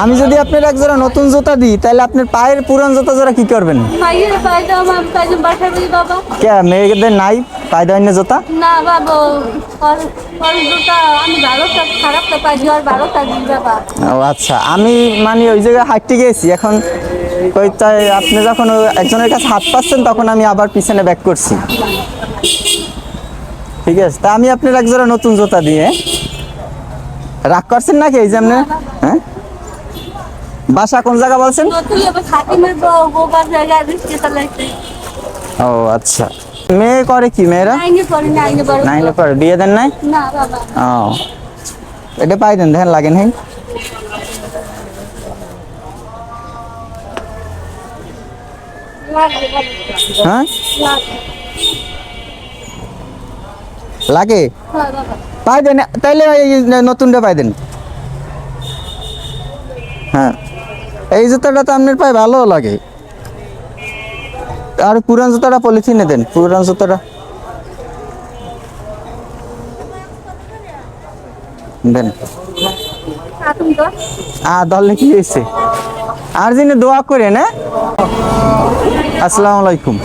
আমি যদি আপনার এক জোড়া নতুন জুতা দিই তাহলে আপনার পায়ের পুরান জুতা জোড়া কি করবেন? পায়ের পায়ে দাও আমার পায়ে বাসা বলি বাবা। কে মেয়েদের নাই পায়ে দেওয়ার না জুতা? না বাবা ওর জুতা আমি ভালো খারাপ তো পাই আর ভালো থাকি বাবা। ও আচ্ছা, আমি মানে ওই জায়গায় হাঁটতে গেছি এখন কই তাই আপনি যখন একজনের কাছে হাত পাচ্ছেন তখন আমি আবার পিছনে ব্যাক করছি। ঠিক আছে, তা আমি আপনার এক জোড়া নতুন জুতা দিয়ে রাগ করছেন নাকি এই যে আপনি? হ্যাঁ, বাসা কোন জায়গা বলছেন? নতুন আবার খাতিমের গোবার জায়গায় দিচ্ছে চালাইছে। ও আচ্ছা, মেয়ে করে কি? মেয়েরা নাইনে পড়ে নাইনে পড়ে। নাইলে করে, বিয়ে দেন নাই? না বাবা। ও, এটা পাই দেন, দেখেন লাগেন। হ্যাঁ লাগবে বাবা। হ্যাঁ লাগবে। লাগে, হ্যাঁ বাবা। পাই দেন তাইলে এই নতুনটা পাই দেন। হ্যাঁ, এই জুতাটা তো আপনার পায়ে ভালো লাগে। আর পুরান জুতাটা পলিথিনে দেন, পুরান জুতাটা দেন। তুমি তো দলে কি হয়েছে? আর যিনি দোয়া করে না। আসসালামু আলাইকুম।